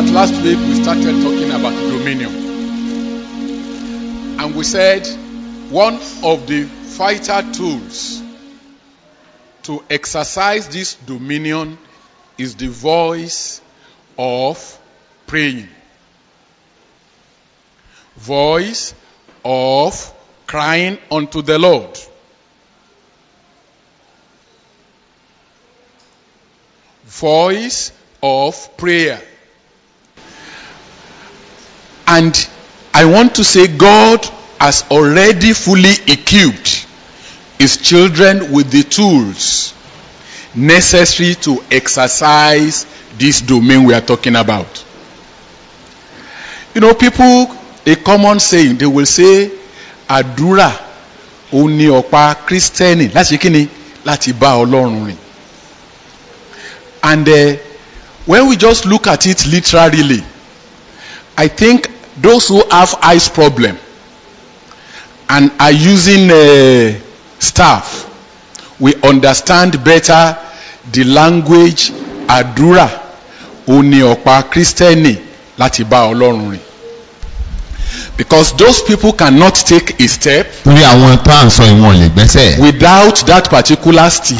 that last week we started talking about dominion. And we said one of the vital tools to exercise this dominion is the voice of praying. Voice of crying unto the Lord. Voice of prayer. And I want to say God has already fully equipped his children with the tools necessary to exercise this domain we are talking about. You know, people, a common saying, they will say, Àdúrà ó ní ọ̀pá Kristẹni láti kíni láti bá Ọlọ́run rìn. And when we just look at it literally, I think those who have eyes problem and are using staff, we understand better the language Àdúrà ó ní ọ̀pá Kristẹni láti bá Ọlọ́run rìn. Because those people cannot take a step without that particular stick.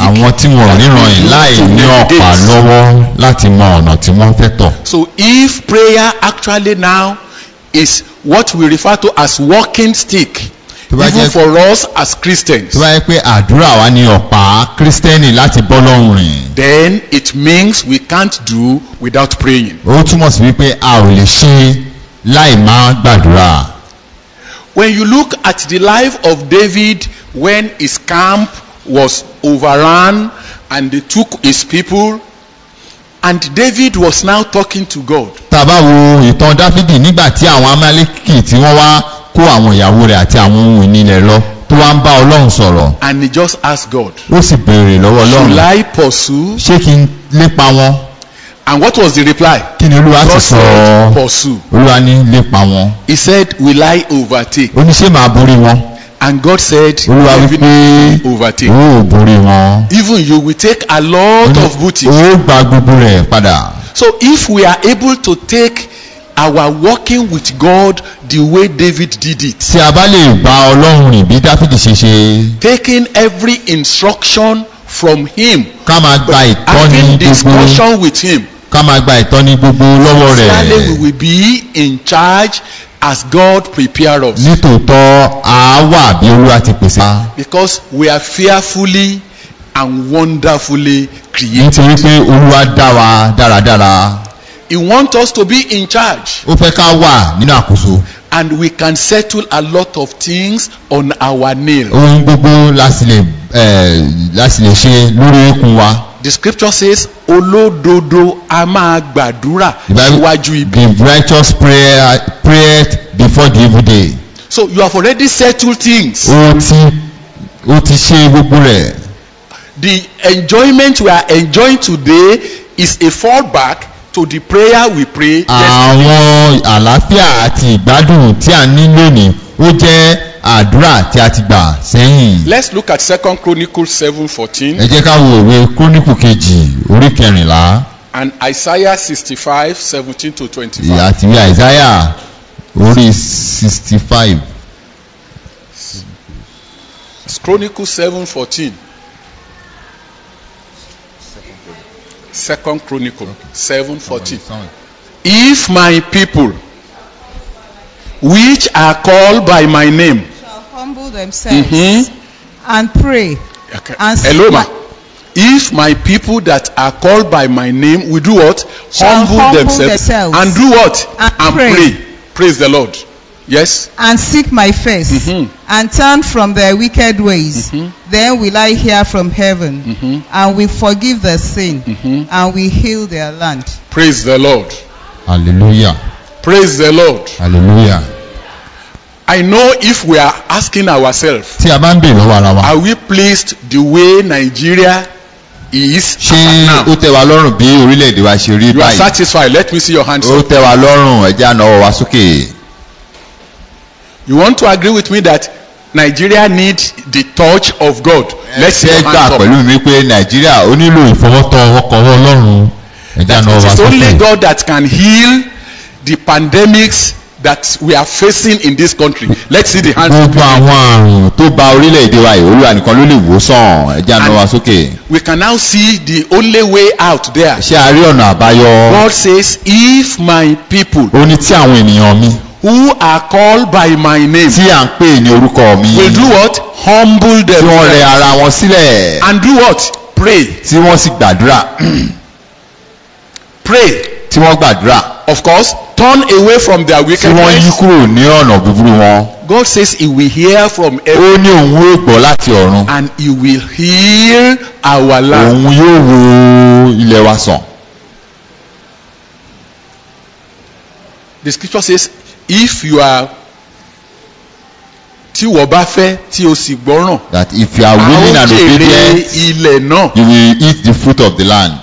So if prayer actually now is what we refer to as walking stick, even for us as Christians, then it means we can't do without praying. When you look at the life of David when his camp was overrun and they took his people, and David was now talking to God. And he just asked God, should I pursue? And what was the reply? God said, pursue. He said, will I overtake? And God said, overtake. Even you will take a lot of booty. So if we are able to take our walking with God the way David did it, taking every instruction from him, having discussion with him, we will be in charge as God prepare us. Because we are fearfully and wonderfully created. He wants us to be in charge. And we can settle a lot of things on our nail. The scripture says, Olódodo a máa gbàdúrà síwájú ibi. The righteous prayer before the evil day. So you have already settled things. The enjoyment we are enjoying today is a fallback to the prayer we pray yesterday. Let's look at 2 Chronicles 7:14. And Isaiah 65:17-25. Isaiah 65. Chronicles 7:14. 2 Chronicles 7:14. If my people, which are called by my name, shall humble themselves and pray. Okay. And hello, ma. If my people that are called by my name will do what? Humble themselves and do what? And pray. Praise the Lord. Yes. And seek my face and turn from their wicked ways. Then will I hear from heaven and will forgive their sin and will heal their land. Praise the Lord. Hallelujah. Praise the Lord. Hallelujah. I know if we are asking ourselves, are we pleased the way Nigeria is now? You are satisfied? Let me see your hands up. You want to agree with me that Nigeria needs the touch of God? Let's see your hands up. It is only God that can heal the pandemics that we are facing in this country. Let's see the hands of gbogbo people. àwọn àrùn tó ba orílẹ̀-èdè wa yìí Olúwa nìkan ló lè wò sàn ẹja náà wá sókè. We can now see the only way out there. ṣé a rí ọ̀nà àbáyọ? God says, if my people ó ní tí àwọn ènìyàn mi who are called by my name tí à ń pè ní orúkọ mi will do what? Humble tí wọ́n rẹ themselves ara wọn sílẹ̀ and do what? Pray. tí wọ́n sì gbàdúrà Pray. tí wọ́n gbàdúrà Of course, turn away from their tí wọ́n yí wickedness. kúrò ní ọ̀nà búburú wọn. God says he will hear from heaven ó ní òun yóò gbọ́ láti ọ̀run and he will heal our land. òun yóò wo ilẹ̀ wa sàn. The scripture says, if you are tí wọ́n bá fẹ́ tí o sì gbọ́ràn, that if you are a willing ó and jèrè obedient ilẹ̀ náà. you will eat the fruit of the land.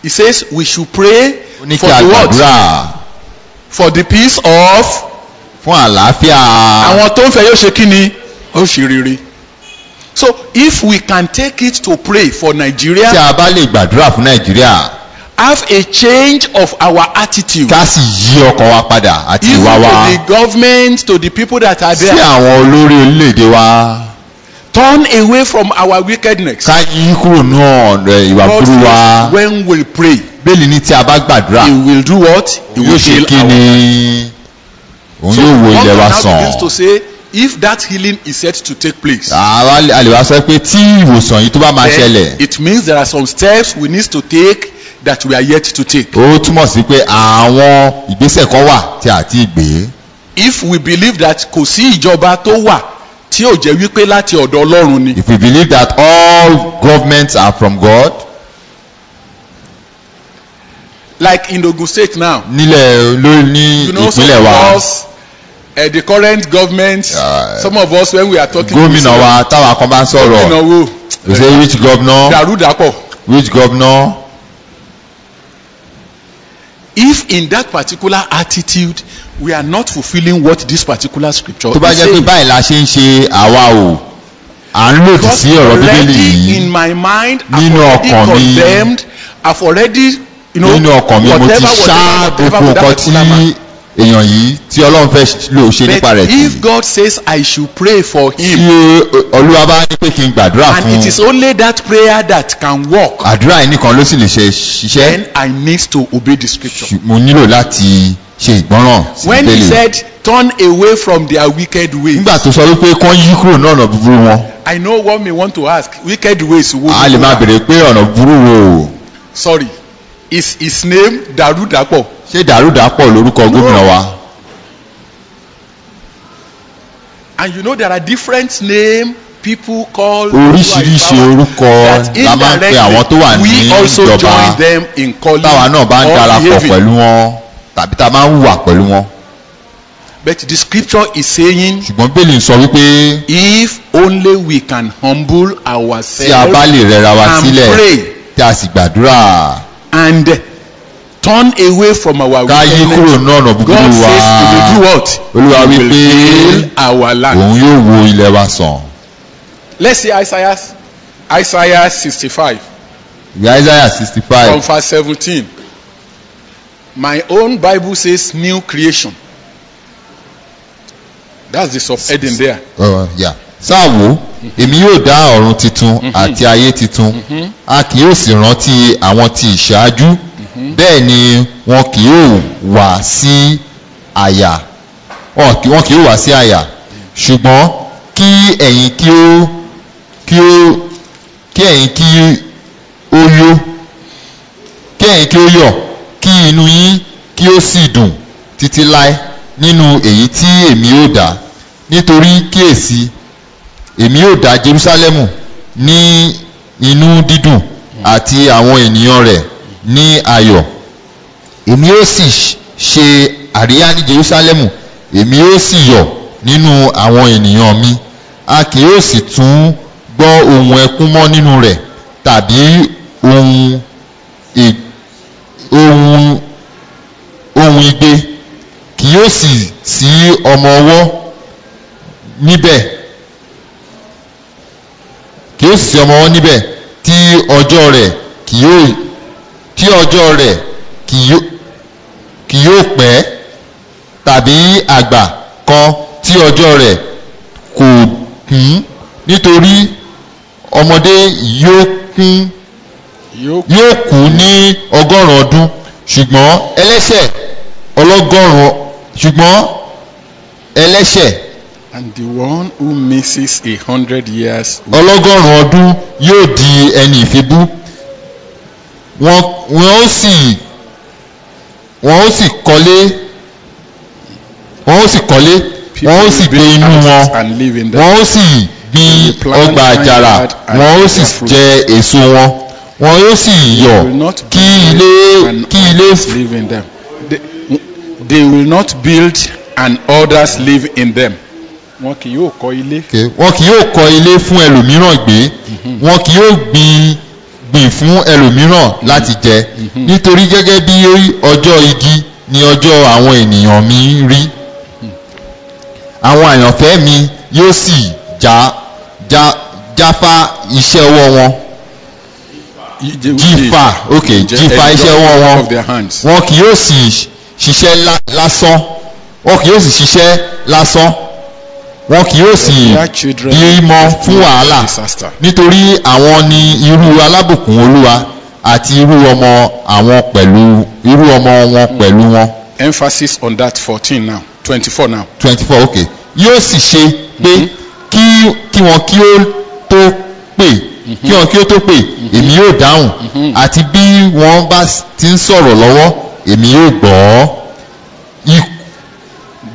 He says we should pray ó ní for kí a the what? gbàdúrà For the peace of. fún àlàáfíà. Àwọn tó ń fẹ́ yóò ṣe kí ni? Ó ṣe rere. So if we can take it to pray for tí Nigeria, a bá lè gbàdúrà fún Nàìjíríà have a change of our attitude. ká sì yí ọkàn wa padà àti Even ìwà wa to the government, to the people that are sí there. àwọn olórí orílẹ̀-èdè wa. Turn away from our wickedness. ká yí kúrò ní ọ̀nà ìwà God burú wa. says when we pray, bẹ́ẹ̀ni ní tí a bá gbàdúrà he will do what? He yóò will ṣe heal kí our. ni òun So yóò wo one ilẹ̀ wa now begins to sàn. say, if that healing is set to take place, àwa a lè wá sọ pé tí ìwòsàn yìí tó bá máa then ṣẹlẹ̀ it means there are some steps we need to take that we are yet to take. ó túmọ̀ sí pé àwọn ìgbésẹ̀ kan wà tí a ti gbé. If we believe that kò sí ìjọba tó wà tí ò jẹ́ wípé láti ọ̀dọ̀ Ọlọ́run ni, if we believe that all governments are from God. like in Ogun State now, nílẹ̀ ló ní you know, some ìpínlẹ̀ wa of us, the current government, some of us when we are talking, gómìnà wa táwa kan bá ń sọ̀rọ̀ gómìnà wo we say which governor dàrúdàpọ̀. which governor. If in that particular attitude we are not fulfilling what this particular scripture tó bá is jẹ́ pé saying, báyìí la ṣe ń ṣe àwa o à ń lòdì because sí ọ̀rọ̀ bíbélì already in yìí my mind I've nínú already ọkàn mi condemned, I've already, you know, nínú ọkàn mi mo ti ṣá gbogbo with that nǹkan tí particular man. èèyàn yìí tí Ọlọ́run fẹ́ lò ṣe nípa rẹ̀ But tì. if God says I should pray for tí him, Olúwa bá ní pé kí n gbàdúrà and fún it is only that prayer that can work, àdúrà yìí nìkan ló sì lè ṣiṣẹ́. then I need to obey the scripture. mo nílò láti ṣe ìgbọ́ràn sí When he bíbélì. said turn away from their wicked ways, nígbà tó sọ wípé kán yí kúrò ní ọ̀nà búburú wọn I know what may want to ask, wicked ways wo a lè máa béèrè pé ọ̀nà búburú wo o. sorry, is his name Darudapo? ṣé dàrúdàpọ̀ lórúkọ gómìnà wa. And you know there are different names people call oríṣiríṣi orúkọ that la máa ń pe àwọn tó wà ní we also ìjọba join them in calling táwa náà bá ń or darapọ̀ behaving. pẹ̀lú wọn tàbí tá a máa ń hùwà pẹ̀lú wọn. But the scripture is saying, ṣùgbọ́n bẹ́ẹ̀lì ń sọ wípé if only we can humble tí a ourselves bá lè rẹra wa and sílẹ̀ pray tí a sì gbàdúrà and turn away from our ká yí kúrò wickedness, ní ọ̀nà búburú God wa says he will do what? Olúwa He will wípé heal our land. òun yóò wo ilẹ̀ wa sàn. Let's see Isaiah 65 ìwé Isaiah from 65 verse 17. My own Bible says new creation. That's the subheading there. sáàwó èmi yóò dá ọ̀run titun àti ayé titun a kì yóò sì rántí àwọn ti ìṣáájú bẹ́ẹ̀ ni wọn kì yóò wá sí àyà wọn kì yóò wá sí àyà ṣùgbọ́n kí ẹ̀yin kí ó yọ̀ kí inú yín kí ó sì dùn títí láé nínú èyí tí èmi yóò dá nítorí kíyèsí èmi yóò dá Jerúsálẹ́mù ní inú dídùn àti àwọn ènìyàn rẹ̀ ní ayọ̀ èmi yóò sì ṣe àríyá ní Jerúsálẹ́mù èmi yóò sì yọ̀ nínú àwọn ènìyàn mi a kì yóò sì tún gbọ́ ohùn ẹkún mọ́ nínú rẹ̀ tàbí ohùn igbe kì yóò sì sí ọmọ ọwọ́ níbẹ̀ kì yóò sì sí ọmọ ọwọ́ níbẹ̀ tí ọjọ́ rẹ̀ kì kì yóò pẹ́ tàbí àgbà kan tí ọjọ́ rẹ̀ kò kún nítorí ọmọdé yóò kú ní 100 ọdún ṣùgbọ́n ẹlẹ́ṣẹ̀ And the one who misses 100 years. 100 ọdún yóò di ẹni ìfibú wọ́n ó sì kọ́lé wọ́n ó sì gbé inú wọn wọ́n ó sì gbin ọgbà àjàrà wọ́n ó sì jẹ èso wọn wọ́n yóò sì yọ̀ kí ilé live in them. They will not build and others live in them. Wọn kì yóò kọ́ ilé. Wọn kì yóò kọ́ ilé fún ẹlòmíràn gbé. Wọn kì yóò gbìn fún ẹlòmíràn láti jẹ. Nítorí gẹ́gẹ́ bí ọjọ́ igi ni ọjọ́ àwọn ènìyàn mi rí. Àwọn àyànfẹ́ mi yóò sì jáfá iṣẹ́ ọwọ́ wọn. Jífà iṣẹ́ ọwọ́ wọn. Wọn kì yóò sì ṣiṣẹ́ lásán. Wọn kì yóò sì ṣiṣẹ́ lásán. Wọn kì yóò sì bímọ fún wàhálà nítorí àwọn ni irú alábùkún Olúwa àti irú ọmọ wọn pẹ̀lú wọn. Emphasis on that 14 now. 24 now. 24 okay. Yóò sì ṣe pé kí wọn kí ó tó pè èmi yóò dáhùn àti bí wọ́n bá ti ń sọ̀rọ̀ lọ́wọ́ èmi yóò gbọ́.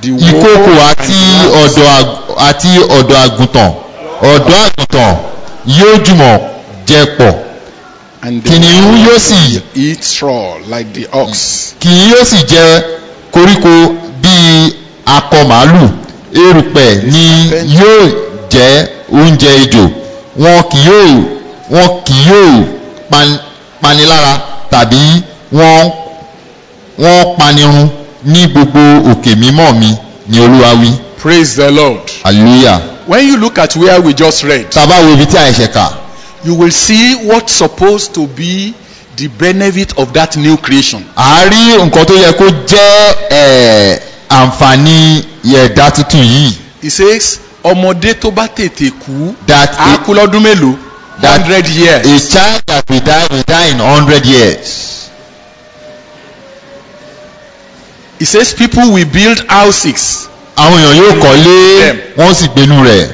Ìkookò àti ọ̀dọ́ àgùntàn yóò jùmọ̀ jẹ pọ̀. Kìnìún yóò sì eat straw like the ox. Kìnìún yóò sì jẹ koríko bíi akọ màálù. Erùpẹ̀ ni yóò jẹ oúnjẹ ejò. Wọn kì yóò panilára tàbí wọ́n panirun ní gbogbo òkè mímọ́ mi ni Olúwa wí. Praise the Lord. Hallelujah. When you look at where we just read, tá bá wo ibi tí a ṣe kà, you will see what's supposed to be the benefit of that new creation. A rí nǹkan tó yẹ kó jẹ́ àǹfààní ẹ̀dá tuntun yìí. He says ọmọdé tó bá tètè kú á kú lọ́dún mélòó? 100 years. A child that will die in 100 years. He says people will build houses. Àwọn èèyàn yóò kọ́lé wọ́n sì gbénú rẹ̀.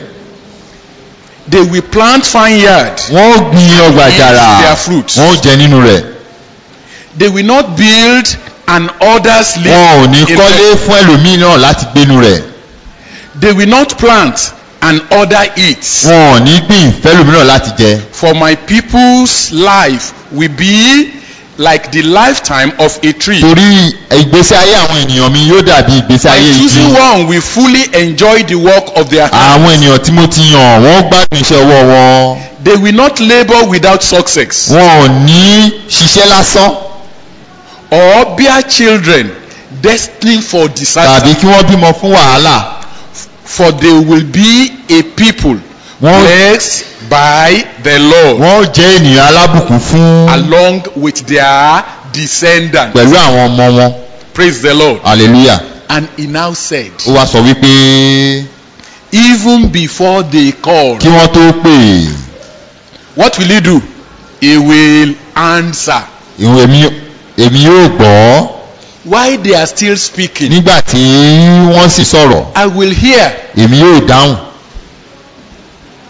They will plant vineyard. Wọ́n gbin ọgbà àjàrà wọ́n jẹ nínú rẹ̀. They will not build and others live. Wọn ò ní kọ́lé fún ẹlòmíràn láti gbénú rẹ̀. They will not plant and other eat. Wọn ò ní gbìn fẹ́lòmíràn láti jẹ. For my people's life will be like the lifetime of a tree. Torí ìgbésí ayé àwọn ènìyàn mi yóò dàbí ìgbésí ayé igi. By choosing one we fully enjoy the work of their hands. Àwọn ènìyàn tí mo ti yàn wọ́n gbádùn iṣẹ́ ọwọ́ wọn. They will not labour without success. Wọn ò ní ṣiṣẹ́ lásán. Or bear children destined for disaster. Tàbí kí wọ́n bímọ fún wàhálà. For they will be a people blessed by the Lord. Wọ́n jẹ́ ènìyàn alábùkún fún. Along with their descendants. Pẹ̀lú àwọn ọmọ wọn. Praise the Lord. Hallelujah. And he now said. Ó wá sọ wípé. Even before they call. Kí wọ́n tó pè. What will he do? He will answer. Èmi yóò gbọ́. While they are still speaking. Nígbà tí wọ́n sì sọ̀rọ̀. I will hear. Èmi yóò dáhùn.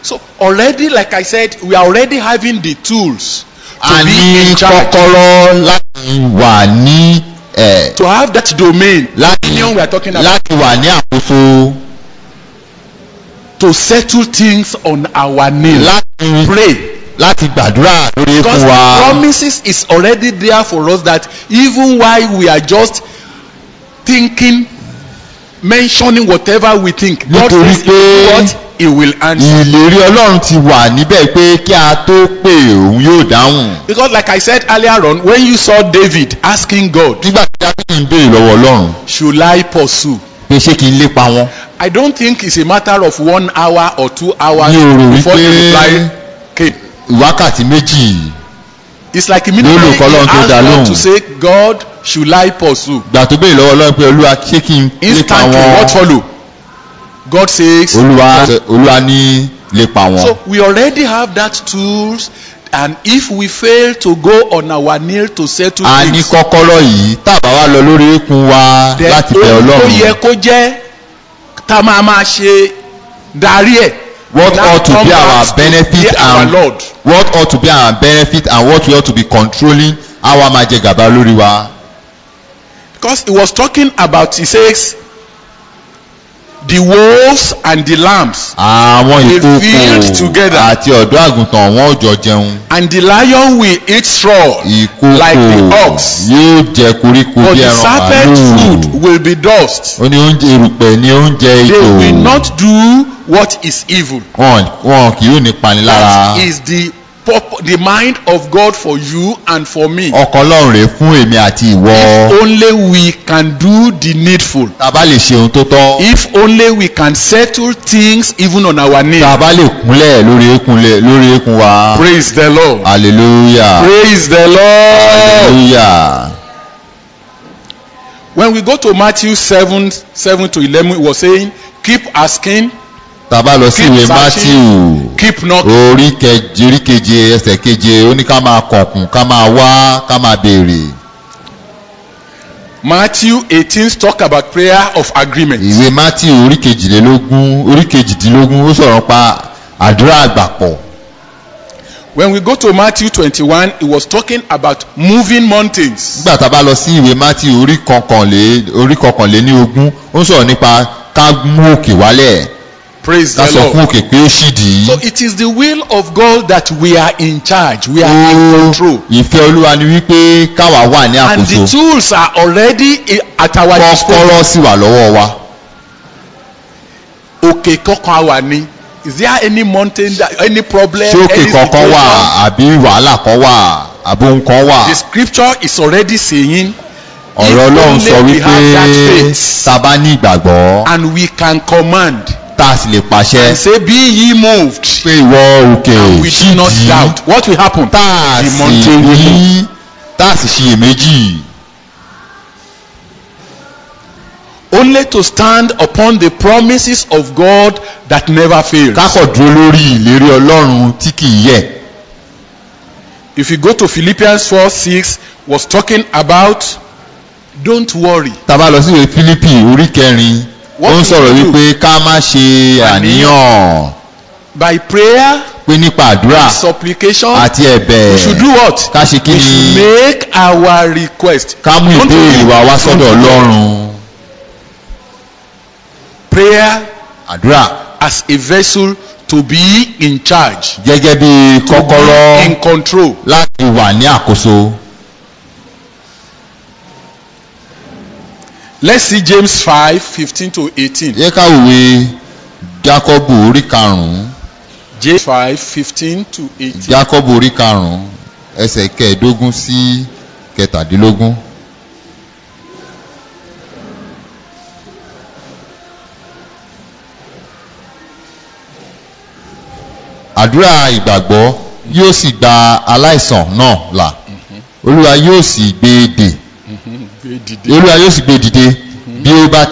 So already, like I said, we are already having the tools to be in charge. A ní kọ́kọ́rọ́ láti wà ní to have that domain. Opinion we are talking about. Láti wà ní àkóso. To settle things on our name. Láti pray. Láti gbàdúrà lórí fún wa. Because the promises is already there for us that even while we are just thinking, mentioning whatever we think, God says what he will answer. Ìlérí Ọlọ́run ti wà níbẹ̀ pé kí a tó pè òun yóò dáhùn. Because like I said earlier on, when you saw David asking God. Nígbà tí Dáfídì ń béèrè lọ́wọ́ Ọlọ́run. Should I pursue? Pé ṣé kí n lépa wọn. I don't think it's a matter of 1 hour or 2 hours before the reply came. Wákàtí méjì It's like immediately Lulu he kọ́lọ́run tó asked dá God lóhùn. to say, God, should I pursue? gbà tó béèrè lọ́wọ́ Ọlọ́run pé Olúwa ṣé kí n lépa Instantly, what wọn. follow? God says, Olúwa ní lépa wọn. so we already have that tools, and if we fail to go on our knee to settle a ní things, kọ́kọ́rọ́ yìí tàbá wa lọ lórí eékún wa then láti bẹ̀ ohun tó yẹ Ọlọ́run. kó jẹ́ tá a máa ṣe darí ẹ̀. What Now ought to come be our back to benefit be our and Lord. what ought to be our benefit and what we ought to be controlling àwa máa jẹ gàba lórí wa. Because he was talking about, he says, the wolves and the lambs, àwọn They filled ìkókò together. àti ọ̀dọ́ àgùntàn wọn ò jọ jẹun. and the lion will eat straw like the ìkókò ox, yóò jẹ koríko but bí the ẹran serpent màlúù. food will be dust. ó ní oúnjẹ erùpẹ̀ ní oúnjẹ They will ìkó. not do what is evil. wọn kì yóò ní panilára. That is the mind of God for you and for me. ọkàn Ọlọ́run rèé fún èmi àti ìwọ. If only we can do the needful. tá a bá lè ṣe ohun tó tọ́. If only we can settle things even on our knees. tá a bá lè kúnlẹ̀ lórí eékún wa. Praise the Lord. hallelujah. Praise the Lord. hallelujah. When we go to Matthew 7 to 11, it was saying, keep asking, tá a bá lọ sí Keep ìwé searching. Matthew keep knocking. orí keje ẹsẹ̀ keje ó ní ká máa kọ̀kùn ká máa wá ká máa béèrè. Matthew 18 talk about prayer of agreement. ìwé Matthew orí kejìdínlógún ó sọ̀rọ̀ pa àdúrà àgbàpọ̀. When we go to Matthew 21, it was talking about moving mountains. nígbà tá a bá lọ sí ìwé Matthew orí kọkànléníogún ó ń sọ̀rọ̀ nípa ká mú òkè wálẹ̀. Praise ká the sọ fún Lord. òkè pé ó ṣídìí. So it is the will of God that we are in charge. We are in control. ìfẹ́ Olúwa ni wípé káwa wà ní And the àkóso. tools are already at our disposal. kọ́kọ́rọ́ sì wà lọ́wọ́ wa. Okay, kankan wà ní. Is there any mountain, any problem, ṣé òkè any kankan wà situation? àbí wàhálà kan wà àbí ohun kan wà. The scripture is already saying, ọ̀rọ̀ Ọlọ́run sọ only we wípé have that faith. tá a bá ní ìgbàgbọ́ and we can command tá a sì lè pàṣẹ and say, be ye moved, pé ìwọ òkè and we do not ṣídìí doubt. What will happen? tá a The sì mountain will move. rí tá a sì ṣiyèméjì. Only to stand upon the promises of God that never fails. kákọ̀ dúró lórí ìlérí Ọlọ́run tí kì í yẹ̀. If you go to Philippians 4:6, was talking about, don't worry. tá a bá lọ sí ìwé Fílípì orí kẹrin ó What ń do sọ̀rọ̀ you do? wípé ká má ṣe àníyàn By prayer, pé nípa àdúrà supplication, àti ẹ̀bẹ̀ we should do what? ká ṣe kí We ni should make our request. ká mú Don't ìbéèrè worry. wa wá sọ́dọ̀ Don't worry. Ọlọ́run. Prayer àdúrà as a vessel to be in charge, gẹ́gẹ́ bí to be in kọ́kọ́rọ́ control. láti wà ní àkóso. Let's see James 5:15 to 18. yẹ ká wòwe Jákọ́bù orí karùn-ún James 5:15 to 18. Jákọ́bù orí karùn-ún ẹsẹ̀ kẹẹ̀ẹ́dógún sí kẹtàdínlógún. àdúrà ìgbàgbọ́ yóò sì gba aláìsàn náà là. Olúwa yóò sì gbé e dè. Olúwa yóò sì gbé e dìde bí ó bá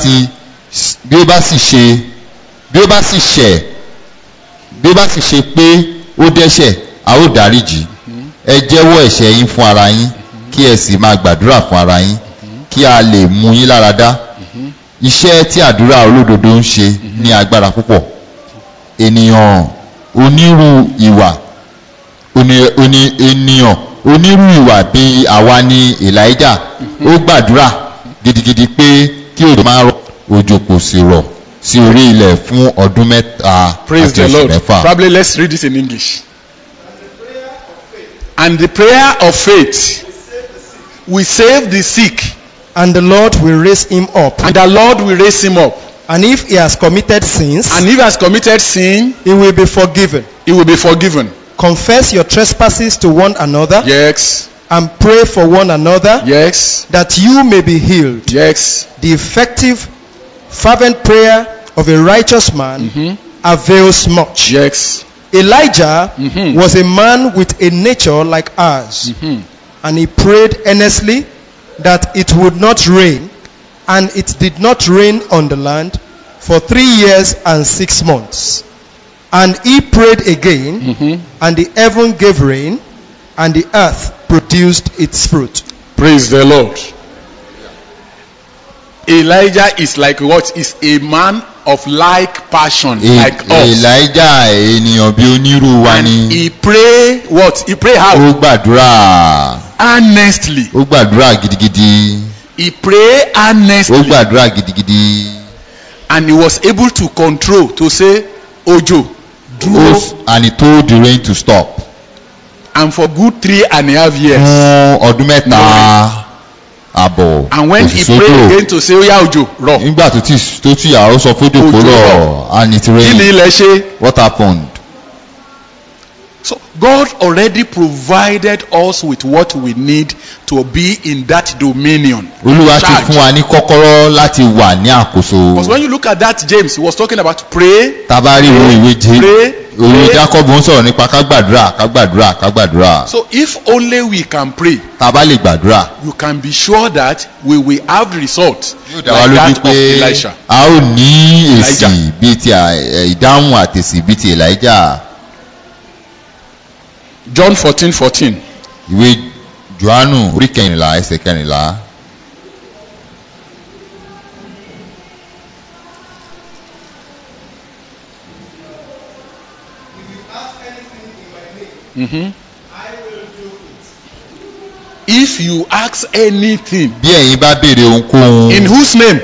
sì ṣe pé ó dẹ́ṣẹ̀ a ó dáríjì. ẹ jẹ́wọ́ ẹ̀ṣẹ̀ yín fún ara yín kí ẹ sì máa gbàdúrà fún ara yín kí a lè mú yín lára dá. iṣẹ́ tí àdúrà olódodo ń ṣe ní agbára púpọ̀. ènìyàn onírú ìwà bí àwa ni Èlíjà ó gbàdúrà gidigidi pé kí òjò máa rọ̀ òjò kò sì rọ̀ sí orí ilẹ̀ fún ọdún mẹ́ta Praise àti the oṣù Lord. mẹ́fà. Probably let's read it in English. And the prayer of faith will save the sick, And the Lord will raise him up. and the Lord will raise him up. And if he has committed sins, And if he has committed sin, he will be forgiven. he will be forgiven. Confess your trespasses to one another Yes, and pray for one another yes, that you may be healed. yes. The effective, fervent prayer of a righteous man avails much. Yes. Elijah Mhm. was a man with a nature like ours, and he prayed earnestly that it would not rain, and it did not rain on the land for 3 years and 6 months. And he prayed again, and the heaven gave rain, and the earth produced its fruit. Praise the Lord. Elijah is like what? Is a man of like passion, like us. Elijah ènìyàn bí onírú wa And ni. he pray what? He pray how? Ó gbàdúrà. Earnestly. Ó gbàdúrà gidigidi. He pray Ó earnestly. gbàdúrà gidigidi. And he was able to control, to say, Ojo, dúró. And he told the rain to stop. And for good 3.5 years. Fún ọdún mẹ́ta àbọ̀. And when kò he sí prayed sódò. again to say, Oya Ojo, rọ̀. Nígbà tó tí ìyàwó sọ fódò kó Òjò lọ rọ̀. and it Kí ni rained. ilẹ̀ ṣe? What happened? So God already provided us with what we need to be in that dominion. Olúwa ti Charge. fún wa ní kọ́kọ́rọ́ láti wà ní àkóso. Because when you look at that, James, he was talking about pray. Tabari ìwé Pray, ìwé pray. Jacob ń sọ̀rọ̀ nípa ká gbàdúrà. So if only we can pray, Taba lè gbàdúrà. you can be sure that we will have results Yóò dá wa like lójú that of pé Elisha. a ó ní èsì Elijah. bíi ti ìdáhùn àtèsì bíi ti Elijah. John 14:14. Ìwé Jòhánù orí kẹrìnlá ẹsẹ̀ kẹrìnlá. If you ask anything, Bí ẹ̀yin bá béèrè ohunkóhun in whose name?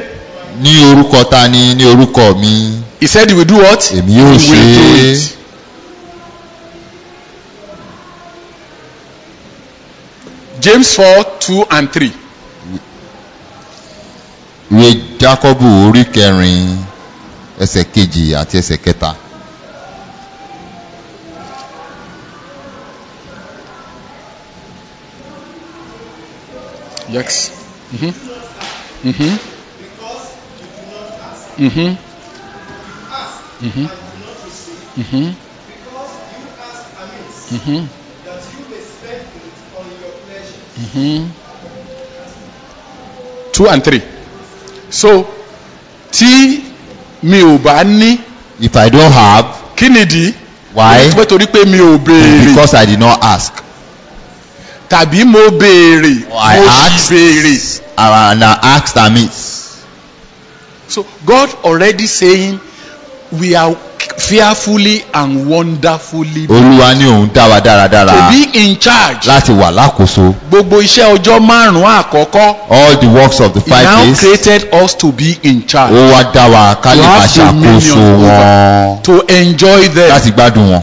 ní orúkọ ta ni ní orúkọ mi, He said he will do what? èmi yóò He ṣe will do é. it. James 4:2-3. Ìwé Jákọ́bù orí kẹrin ẹsẹ̀ kejì àti ẹsẹ̀ kẹta. Yes. Mhm. Mhm. Mhm. Mhm. Mhm. Mhm. Mhm. 2 and 3. So, tí mi ò bá ní, If I don't have, kí nìdí? why? Pé torí pé mi ò béèrè. Because I did not ask. Tàbí mo béèrè. I Mo sì asked béèrè. and I asked amiss. So God already saying we are fearfully and wonderfully Olúwa ní òun dá wa to dáradára be in charge. láti wà lákòóso. Gbogbo iṣẹ́ ọjọ́ márùn-ún àkọ́kọ́. All the works of the He 5 now days, created us to be in charge. ó wá dá wa ká lè To máa have ṣàkóso dominion wọn, To enjoy them. láti gbádùn wọn.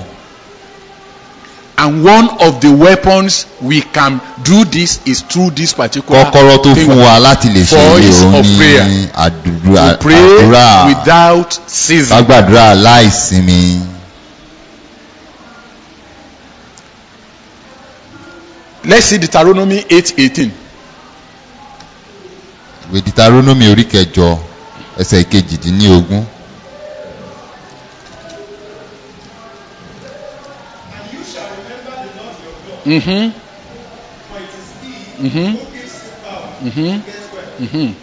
And one of the weapons we can do this is through this particular Kọ́kọ́rọ́ tó thing. fún wa láti lè ṣe Voice òun of ní prayer. àdúrà. To pray without Ká ceasing. gbàdúrà láìsinmi. Let's see Deuteronomy 8:18. Ìwé Deuteronomy orí kẹjọ ẹsẹ̀ kejìdínlógún. Mm-hmm. Mm-hmm. Mm-hmm. Mm-hmm.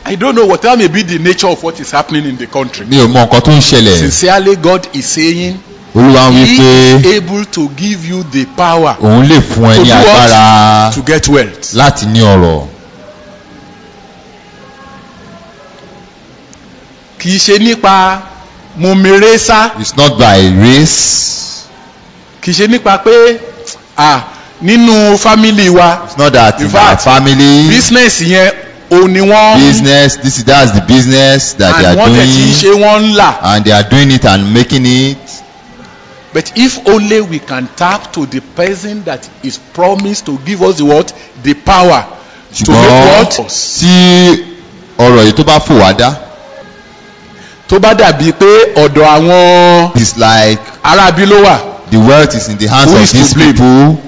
I don't know whatever may be the nature of what is happening in the country. Mi ò mọ nǹkan tó ń ṣẹlẹ̀. Sincerely, God is saying Olúwa ń wí He pé is able to give you the power òun lè fún ẹ to ní do agbára what? To get wealth. láti ní ọrọ̀. Kì í ṣe nípa mo mèrè sá. It's not by race. Kì í ṣe nípa pé nínú family wa It's not that In in our fact, family business yẹn òun ni wọ́n business, that's the business that they and are wọ́n tẹ̀ tí ń doing, ṣe wọ́n ń là. and they are doing it and making it. But if only we can tap to the person that is promised to give us the what? The power to make Ṣùgbọ́n what? tí ọ̀rọ̀ yìí tó bá fò wá dá, Tó bá dàbí pé ọ̀dọ̀ àwọn it's like arábí ló wà. the wealth is in the hands Who of is to these blame? people.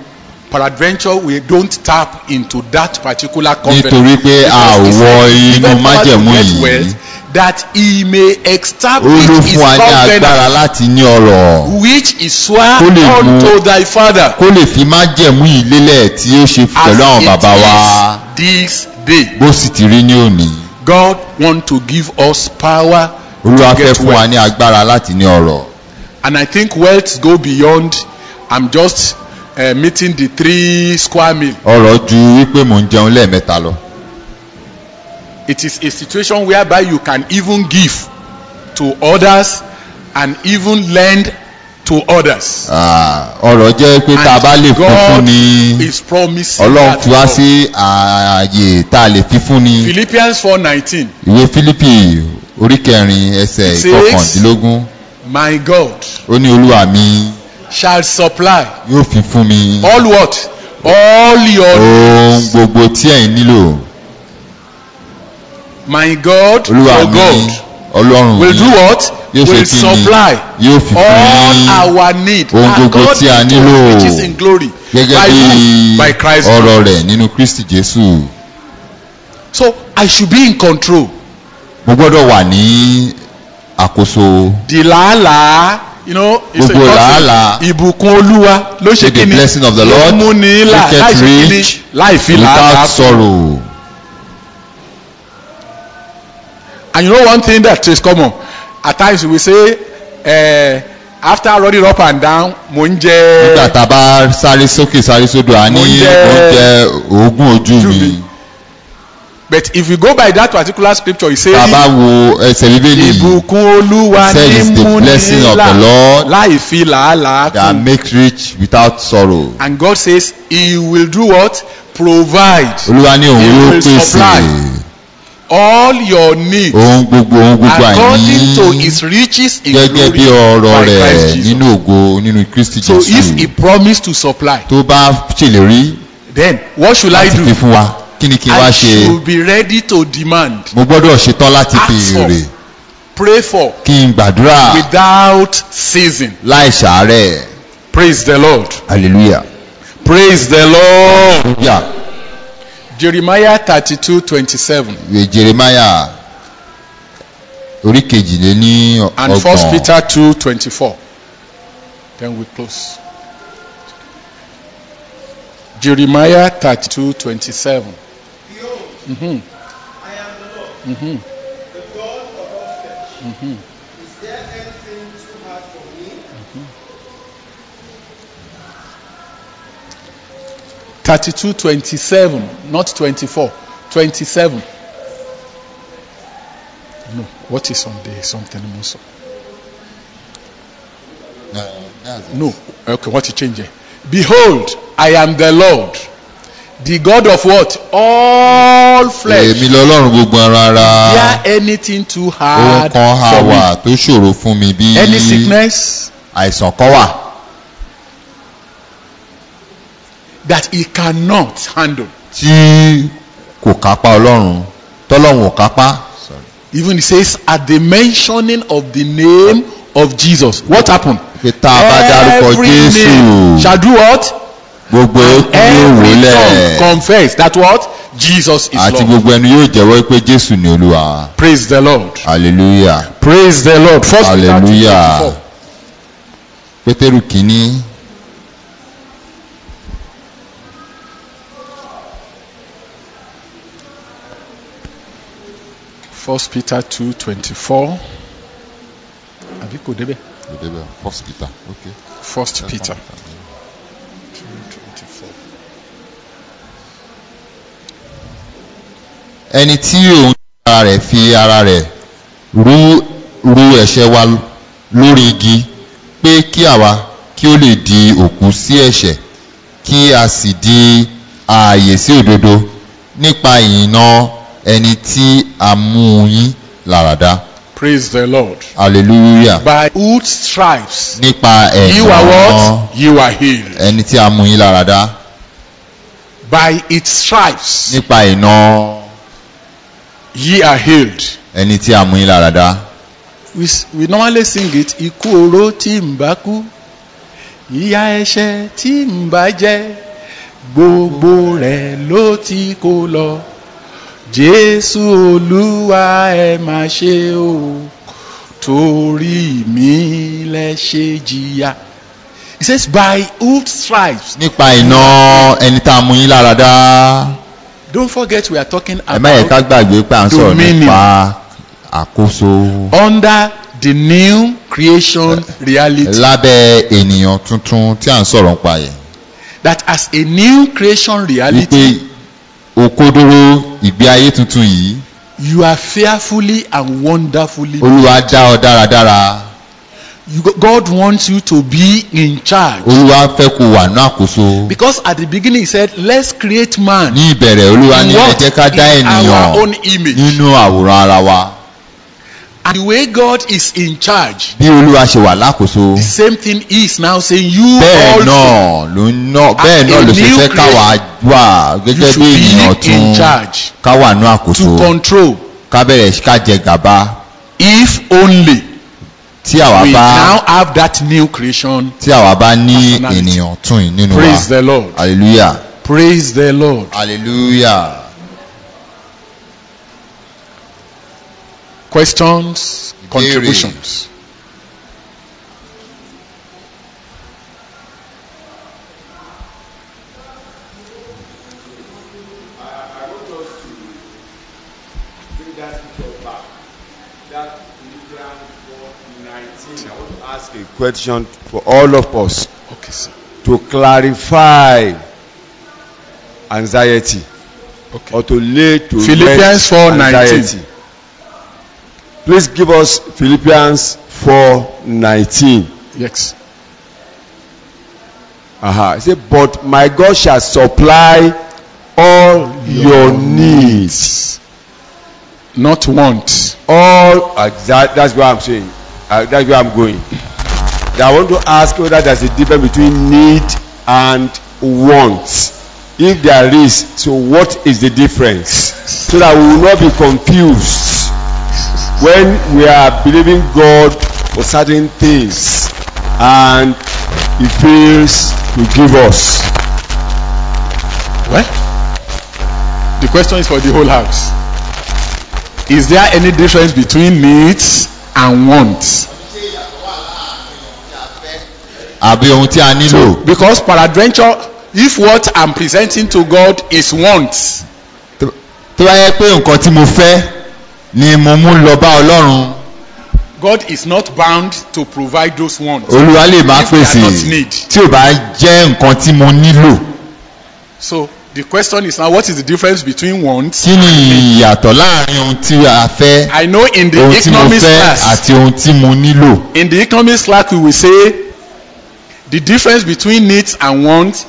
peradventure we don't tap into that particular covenant. nítorí pé a ò wọ inú májẹ̀mú yìí. That he may establish ó ló his fún wa ní agbára covenant, láti ní ọrọ̀. which is sworn Kó lè mú- unto thy father, kó lè fi májẹ̀mú yìí lélẹ̀ tí ó ṣe pẹ̀lú àwọn bàbá wa. as it is this day. bó sì ti rí ní òní. God want to give us power olúwa to fẹ́ get fún wa wealth. ní agbára láti ní ọrọ̀. And I think wealth go beyond. I'm just meeting the 3 square meal. ọrọ̀ ju wípé mò ń jẹun lẹ́ẹ̀mẹ́ta lọ. It is a situation whereby you can even give to others and even lend to others. ọrọ̀ jẹ́ pé tá a bá lè fún fún God ni is promising ọlọ́run that fi wá God. sí ààyè tá a lè fi fún ni. Philippians 4:19. ìwé Fílípì orí kẹrin ẹsẹ̀ It says, ìkọkàndínlógún. My God ó ní olúwa mi shall supply yóò fi fún mi all what? All your ohun needs. gbogbo tí ẹ̀yin nílò. My God, olúwa your mi God, ọlọ́run will mi do what? yóò ṣe Will kí ni supply yóò fi fún all yín our need ohun gbogbo tí a according to nílò his riches in glory. gẹ́gẹ́ By bí who? By Christ. ọ̀rọ̀ rẹ̀ nínú Kristi Jésù. So I should be in control. mo gbọ́dọ̀ wà ní àkóso. The làálàá, you know, it's Gbogbo làálàá. ìbùkún Olúwa ló ṣe May the kíni blessing of the ló Lord mú ní là make it láì ṣe kíni rich láì fi làálàá without kún. sorrow. And you know one thing that is common, at times we say after running up and down mo ń jẹ nígbà tá a bá sáré sókè sáré sódò a ní Mo ń jẹ oúnjẹ oògùn ojú ojú mi. mi. But if you go by that particular scripture, it says tá a bá wo ẹsẹ̀ bíbélì ìbùkún Olúwa It says ní it's the mú blessing ní of the là Lord láì fi làálàá that kún. make rich without sorrow. And God says he will do what? Provide olúwa ní òun He yóò will pèsè supply all your needs ohun gbogbo according to àìní his riches in gẹ́gẹ́ bí glory ọrọ̀ by rẹ̀ Christ Jesus. nínú ògo nínú Kristi So if he Jésù. promised to supply, tó bá ṣèlérí then what should I láti do? fi fún wa kí ni kí n wá I ṣe. should be ready to demand, mo gbọ́dọ̀ ṣetán láti Ask for. béèrè pray for, kí n gbàdúrà without ceasing. láì ṣàárẹ̀. Praise the Lord. hallelujah. Praise the Lord. Yeah. Jeremiah 32:27 ìwé Jeremiah orí kejìléní and 1 Peter 2:24. Then we close. Jeremiah 32:27. Behold, Mm-hmm. I am the Lord, Mm-hmm. the God of all flesh. Mm-hmm. Is there anything too hard for me? 32:27, not 24. 27. No, what is on the something also? No. Okay, what you change it? Behold, I am the Lord, the God of what? All flesh. èmi lọ́lọ́run gbogbo ara Is ara. there anything too ohun hard kan ha for wà me? tó ṣòro fún mi bí Any sickness àìsàn kan wà that he cannot handle? tí kò kápá ọlọ́run tọ́lọ́run ò kápá. Even he says, at the mentioning of the name of Jesus, what happened? pé tá a bá dárúkọ Every Jésù name shall do what? gbogbo eku yóò Every tongue wólẹ̀ confess that what? Jesus is àti Lord. gbogbo ẹnu yóò jẹ́wọ́ pé Jésù ni Olúwa. Praise the Lord. hallelujah. Praise the Lord. First Peter hallelujah. 2:24. Pétérù kìíní First Peter 2:24. Àbí kò débẹ̀? First Peter. Okay. First Peter 2:24. ẹni tí òun ara rẹ̀ fi ara rẹ̀ rú ẹ̀ṣẹ̀ wa lórí igi pé kí àwa kí ó lè di òkú sí ẹ̀ṣẹ̀ kí a sì di ààyè sí òdodo nípa ìyìnà ẹni tí a mú yín láradá. Praise the Lord. hallelujah. By whose stripes nípa you are ẹ̀nà what? You are healed. ẹni tí a mú yín láradá. By its stripes nípa ìnà ye are healed. ẹni tí a mú yín láradá. We normally sing it. Ikú oró tí ń bá kú, ìyà ẹ̀ṣẹ̀ tí ń bá jẹ, gbogbo rẹ̀ ló ti kó lọ. Jésù Olúwa ẹ má ṣe o, torí mi lẹ ṣe jìyà. He says, by whose stripes. nípa iná ẹni tá a mú yín lára dá. Don't forget we are talking ẹ má yẹ ká about gbàgbé pé à ń sọ̀rọ̀ dominion. nípa àkóso under the new creation reality. lábẹ́ ènìyàn tuntun tí à ń sọ̀rọ̀ nípa yẹn. That as a new creation wípé reality, òkodoro ìgbé ayé tuntun yìí you are fearfully and wonderfully. Olúwa dá ọ dáradára. God wants you to be in charge. Olúwa fẹ́ kó wà ní àkóso. Because at the beginning he said, let's create man ní ìbẹ̀rẹ̀ Olúwa ní ẹ what jẹ́ ká dá in our own ènìyàn image. nínú àwòrán ara wa. And the way God is in charge, bí Olúwa ṣe wà lákòóso the same thing he is now saying, you bẹ́ẹ̀ also náà ló ṣe new fẹ́ ká wà wà you gẹ́gẹ́ should bí ènìyàn be in tún charge ká wà ní to àkóso control. ká bẹ̀rẹ̀ ká jẹ gàba. If only tí àwa we bá now have that new creation. ní personality. ènìyàn tún yìí nínú Praise wa. the Lord. hallelujah Praise the Lord. hallelujah. Questions, contributions. Ask a question for all of us Okay, sir. to clarify anxiety Okay. or to lay to Philippians rest 4:19. anxiety. Please give us Philippians 4:19. Yes. It says, but my God shall supply all your needs. Not want. All that's what I'm saying. That's where I'm going. I want to ask whether there's a difference between need and want. If there is, so what is the difference? So that we will not be confused when we are believing God for certain things and He fails to give us. Well, the question is for the whole house. Is there any difference between needs and wants? àbí ohun tí a nílò. Because peradventure, if what I'm presenting to God is wants, tó bá yẹ pé nǹkan tí mo fẹ́ ni mo mú lọ bá Ọlọ́run. God is not bound to provide those wants. Olúwa lè máa If they are pèsè not need. tí ò bá jẹ́ nǹkan tí mo nílò. So the question is now, what is the difference between wants? kí ni ìyàtọ̀ láàrin ohun tí a fẹ́, I know in the ohun tí mo economics fẹ́ class, àti ohun tí mo nílò. in the economics class we will say the difference between needs and wants,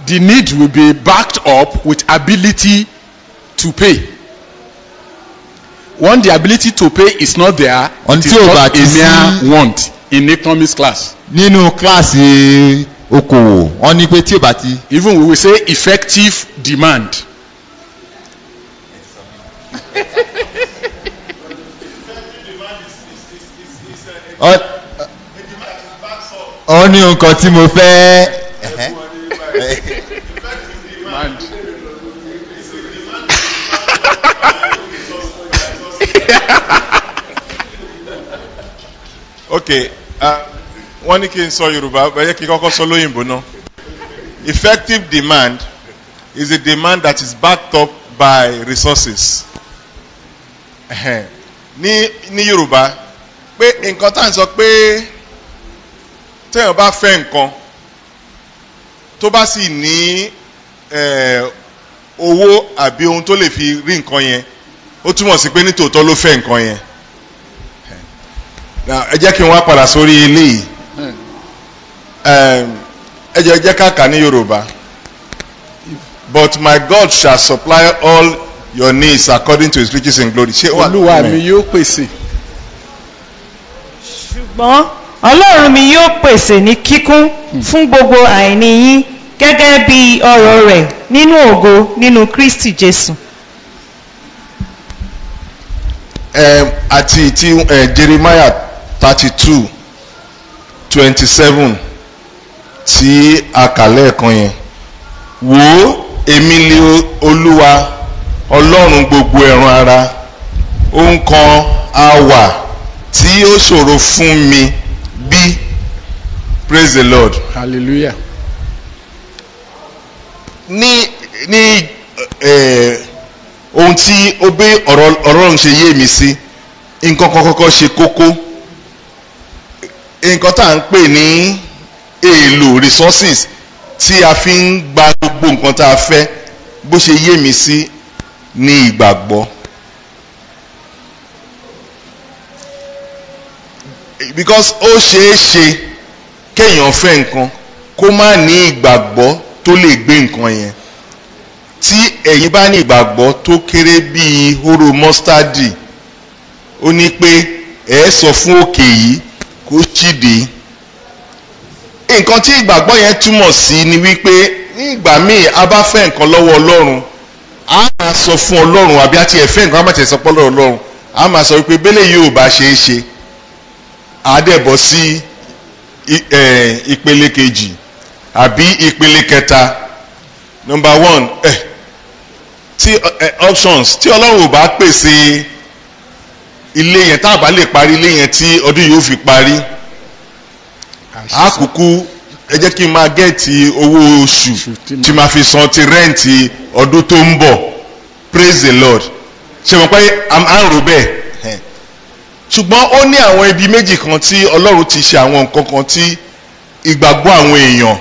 the need will be backed up with ability to pay. When the ability to pay is not there, it is Until not that a is mere want in economics class. nínú kíláàsì okòwò wọ́n ní pé tí ò bá ti. Even we will say effective demand. ọ ní nǹkan tí mo fẹ́. Demand. Okay, wọ́n ní kí n sọ Yorùbá bẹ́ẹ̀ kí n kọ́kọ́ sọ lóyìnbó náà. Effective demand is a demand that is backed up by resources. Ní Yorùbá pé nǹkan tá à ń sọ pé téèyàn bá fẹ́ nǹkan tó bá sì ní owó àbí ohun tó lè fi rí nǹkan yẹn ó túmọ̀ sí pé nítòótọ́ ló fẹ́ nǹkan yẹn. Ẹ jẹ́ kí n wá padà sórí eléyìí. Ẹ jẹ́ ká kà ní Yorùbá. But my God shall supply all your needs according to his riches in glory. Olúwa mi yóò pèsè. ṣùgbọ́n Ọlọ́run mi yóò pèsè ní kíkún fún gbogbo àìní yín gẹ́gẹ́ bí ọrọ̀ rẹ̀ nínú ògo nínú Kristi Jésù. Àti ti Jeremiah 32:27 tí a kà lẹ́ẹ̀kan yẹn wò ó èmi ni olúwa ọlọ́run gbogbo ẹran ara ohun kan á wà tí ó ṣòro fún mi bí. Praise the Lord. Hallelujah. ní ohun tí ó gbé ọ̀rọ̀ ọ̀rọ̀ ṣe yé mi sí nǹkan kan kọ́kọ́ ṣe kókó nǹkan tá à ń pè ní èlò resources tí a fi ń gba gbogbo nǹkan tá a fẹ́ bó ṣe yé mi sí ní ìgbàgbọ́. Because ó ṣeé ṣe kéèyàn fẹ́ nǹkan kó má ní ìgbàgbọ́ tó lè gbé nǹkan yẹn. Tí ẹ̀yin bá ní ìgbàgbọ́ tó kéré bíi hóró mọ́sítádì ó ní pé ẹ sọ fún òkè yìí kó ṣíde. Nǹkan tí ìgbàgbọ́ yẹn túmọ̀ sí ni wípé ní ìgbà míì a bá fẹ́ nǹkan lọ́wọ́ Ọlọ́run a máa sọ fún Ọlọ́run àbí àti ẹ̀fẹ́ nǹkan a máa tẹ̀ sọ pé Ọlọ́run a máa sọ wípé bẹ́lẹ̀ yóò bá ṣe é ṣe a dẹ̀ bọ́ sí ìpele kejì àbí ìpele kẹta. Number one tí options tí Ọlọ́run ò bá pèsè ilé yẹn tá a bá lè parí ilé yẹn tí ọdún yóò fi parí àkùkù ẹ jẹ́ kí n máa gẹ́ẹ̀tì owó oṣù tí máa fi san ti rẹ́ǹtì ọdún tó ń bọ̀. Praise the Lord. ṣe mọ̀ pé à ń rò bẹ́ẹ̀ ṣùgbọ́n ó ní àwọn ibi méjì kan tí Ọlọ́run ti ṣe àwọn nǹkan kan tí ìgbàgbọ́ àwọn èèyàn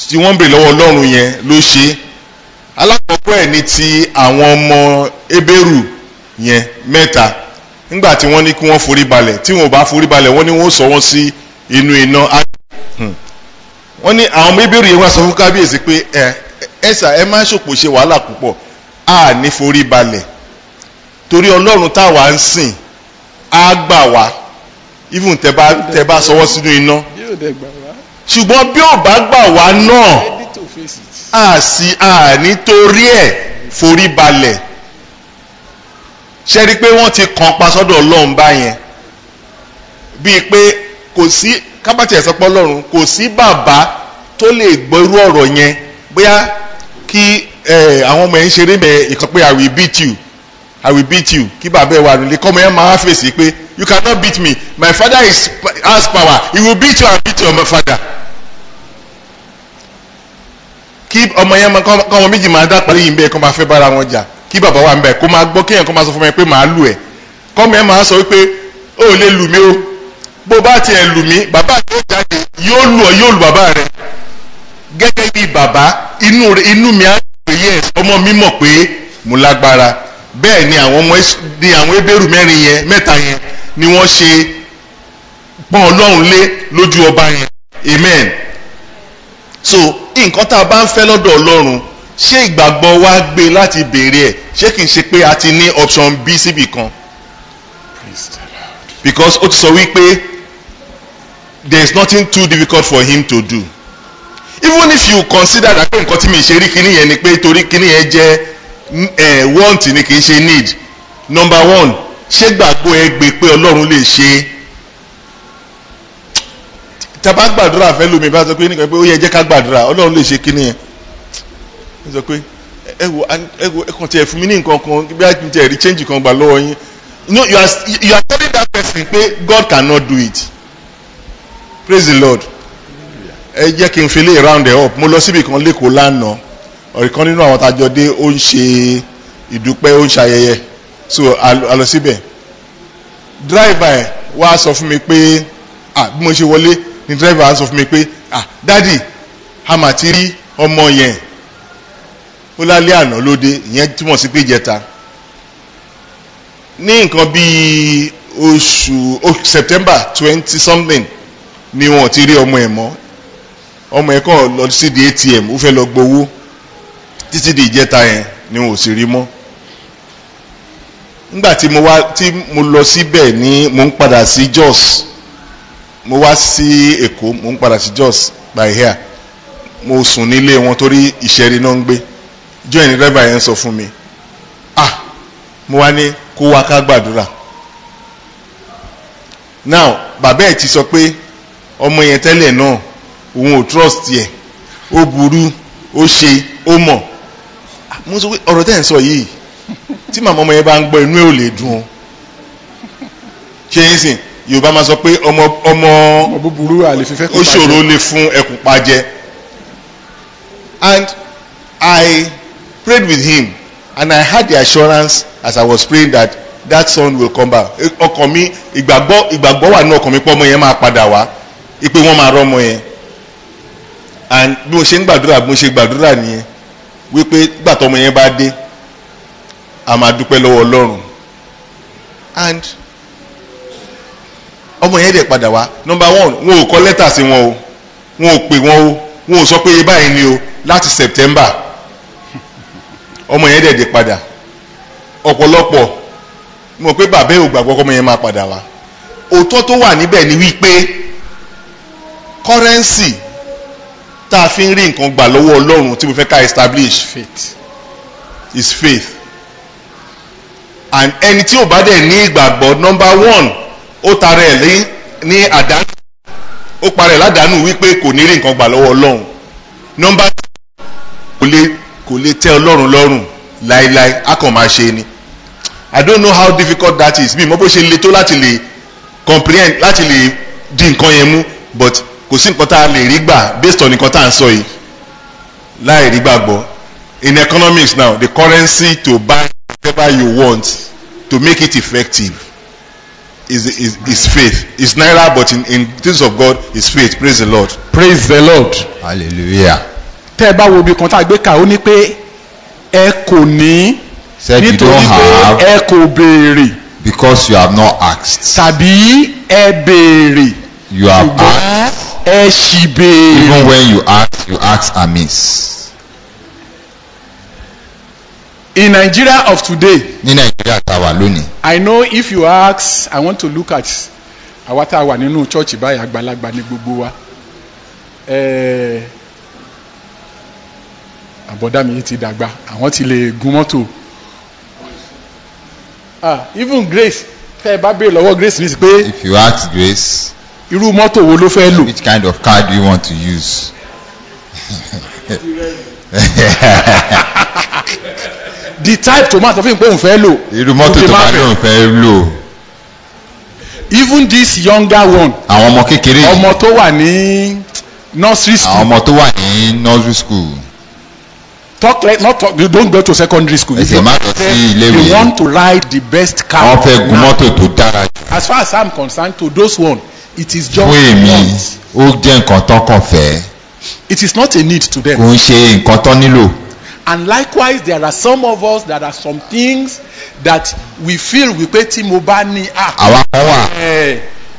tí wọ́n ń bèrè lọ́wọ́ Ọlọ́run yẹn ló ṣe. Alákọ̀ọ́kọ́ ẹ̀ ní ti àwọn ọmọ Hébérù yẹn mẹ́ta nígbà tí wọ́n ní kí wọ́n forí balẹ̀ tí wọ́n ò bá forí balẹ̀ wọ́n ní wọ́n sọ wọ́n sí inú iná. Wọ́n ní àwọn ọmọ Hébérù yẹn wá sọ fún kábíyèsí pé ẹ̀sà ẹ má ṣòpò ṣe wàhálà púpọ̀ a ní forí balẹ̀ torí Ọlọ́run táwa ń sìn á gbà wá even tẹ bá sọwọ́ sínú iná ṣùgbọ́n bí ò bá gbà wá náà a nítorí ẹ̀ forí balẹ̀. Ṣe rí pé wọ́n ti kàn pa sọ́dọ̀ Ọlọ́run báyẹn bíi pé kò sí kábàtì ẹ̀sọ́pọ̀ Ọlọ́run kò sí bàbá tó lè gbọ́ irú ọ̀rọ̀ yẹn bóyá kí àwọn ọmọ yẹn ṣeré mẹ́ ìkan pé I will beat you kí bàbá ẹ̀ wà nílé kọ́mọ yẹn máa fèsì pé you cannot beat me my father has power he will beat you and beat your father. Kí ọmọ yẹn kọ́mọ méjì máa dá parí yìí bẹ́ẹ̀ kọ́ máa fẹ́ bára wọn jà kí bàbá wa ń bẹ̀ kó máa gbọ́ kéèyàn kó máa sọ fún mi pé màá lù ẹ́ kọ́mọ yẹn máa sọ wípé ó lè lù mí o bó bá tiẹ̀ lù mí bàbá tó jáde yóò lù ọ́ yóò lù bàbá rẹ̀ gẹ́gẹ́ bí bàbá inú mi á pè yẹ ọmọ mi mọ̀ pé mo lágbára. Bẹ́ẹ̀ ni àwọn Hébérù mẹ́ta yẹn ni wọ́n ṣe pọ́n Ọlọ́run lé lójú ọba yẹn. Amen. So nǹkan tá a bá ń fẹ́ lọ́dọ̀ Ọlọ́run ṣé ìgbàgbọ́ wa gbé láti béèrè ẹ̀ ṣé kìí ṣe pé a ti ní option B síbì kan. Because ó ti sọ wípé there is nothing too difficult for him to do. Even if you consider that pé nǹkan tí mi ṣe rí kíní yẹn ni pé torí kíní yẹn jẹ́ want ni kì í ṣe need. Number one ṣé gbàgbọ́ ẹ gbé pé Ọlọ́run lè ṣe. Tàbá gbàdúrà fẹ́ lómi bá sọ pé nìkan pé ó yẹ jẹ́ ká gbàdúrà Ọlọ́run lè ṣe kíní yẹn. Ó sọ pé ẹ kàn tiẹ̀ fún mi ní nǹkan kan bí a ti tẹ̀ rí change kan gbà lọ́wọ́ yín. No, you are telling that person pé God cannot do it. Praise the Lord. Ẹ jẹ́ kí n fi lè round it up. Mo lọ síbi kan lẹ́kọ̀ọ́ lánàá. Ọ̀rẹ́kan nínú àwọn tajọ dé ó ń ṣe ìdúpẹ́ ó ń ṣayẹyẹ. So a lọ síbẹ̀. Driver ẹ̀ wá sọ fún mi pé bí mo ṣe wọlé ni driver sọ fún mi pé daddy a mà ti rí ọmọ yẹn. Ó lálẹ́ àná lóde ìyẹn túmọ̀ sí pé ìjẹta. Ní nǹkan bíi oṣù September 20 something ni wọn ti rí ọmọ ẹ̀ mọ́. Ọmọ ẹ̀ kàn lọ sí di ATM ó fẹ́ lọ gbowó títí di ìjẹta yẹn ni wọn ò sì rí mọ́. Nígbà tí mo lọ síbẹ̀ ní mo ń padà sí Jos mo wá sí Èkó mo ń padà sí Jos by here mo sùn nílé wọn torí ìṣẹ́rí náà ń gbé join ní driver yẹn sọ fún mi mo wá ní kó wá ká gbàdúrà. Now bàbá ẹ̀ ti sọ pé ọmọ yẹn tẹ́lẹ̀ náà òun ò trust yẹ ó burú ó ṣe ó mọ̀ mo sọ pé ọ̀rọ̀ tẹ́ ń sọ yìí tí màmá ọmọ yẹn bá ń gbọ́ inú ẹ̀ ò lè dùn ó ṣé yín sìn Yorùbá máa sọ pé ọmọ búburú àlefífẹ́ ó ṣòro lè fún ẹkùn pa jẹ. And I prayed with him and I had the assurance as I was praying that that son will come back. Ọkàn mi ìgbàgbọ́ wà ní ọkàn mi pé ọmọ yẹn máa padà wá ipe wọ́n máa rọ́ ọmọ yẹn. And bí mo ṣe ń gbàdúrà nìyẹn wípé nígbà tó ọmọ yẹn bá dé a máa dúpẹ́ lọ́wọ́ Ọlọ́run. And ọmọ yẹn dẹ̀ padà wá. Number one, wọn ò kọ lẹ́tà sí wọn o, wọn ò pè wọn o, wọn ò sọ pé báyìí ni o láti September. Ọmọ yẹn dẹ̀ dé padà. Ọ̀pọ̀lọpọ̀ mo pé bàbá ò gbàgbọ́ ọmọ yẹn máa padà wá. Òótọ́ tó wà níbẹ̀ ni wípé currency tá a fi ń rí nǹkan gbà lọ́wọ́ Ọlọ́run tí mo fẹ́ ká establish faith is faith. And ẹni tí ò bá dẹ̀ ní ìgbàgbọ́ number one ó tara ẹ̀ ní àdánù ó parẹ́ ládàánù wípé kò ní rí nǹkan gbà lọ́wọ́ Ọlọ́run. Number two kò lè tẹ́ Ọlọ́run lọ́rùn láíláí á kàn máa ṣe ni. I don't know how difficult that is. Mi mọ̀ bó ṣe le tó láti lè comprehend láti lè di nǹkan yẹn mú but kò sí nǹkan tá a lè rí gbà based on nǹkan tá à ń sọ yìí láì rí gbàgbọ́. In economics now the currency to buy whatever you want to make it effective is faith. It's naira but in things of God is faith. Praise the Lord. Praise the Lord. Hallelujah. Tẹ́ ẹ bá wo ibi kan tá a gbé kà ó ní pé ẹ kò ní nítorí pé ẹ kò béèrè. Because you have not asked. Tàbí ẹ béèrè. You have asked. Ẹ ṣì béèrè. Even when you ask amiss. In Nigeria of today. Ní Nàìjíríà tá a wà lónìí. I know if you ask, I want to look at àwa tá a wà nínú church báyìí àgbàlagbà ní gbogbo wa. Àbọ̀dá mi ti dàgbà àwọn ti lè gun mọ́tò. Even Grace tẹ́ ẹ bá béèrè lọ́wọ́ Grace ní sí pé. If you ask Grace. Irú mọ́tò wo ló fẹ́ lò? Which kind of car do you want to use? The type tó máa sọ fún mi pé òun fẹ́ lò. Irú mọ́tò tó máa ní òun fẹ́ lò. Even this younger one. Àwọn ọmọ kékeré yìí. Ọmọ tó wà ní nursery school. Àwọn ọmọ tó wà ní nursery school. You don't go to secondary school. Ẹsẹ̀ máa lọ sí ilé ìwé. They want to ride the best car. Wọ́n fẹ́ gun mọ́tò tó dára jù. As far as I'm concerned, to those one, it is just fún èmi ó jẹ́ nǹkan tán kàn fẹ́. It is not a need to them. Kò ń ṣe nǹkan tán nílò. And likewise there are some of us that are some things that we feel wípé tí mo bá ní. Àwa kan wà.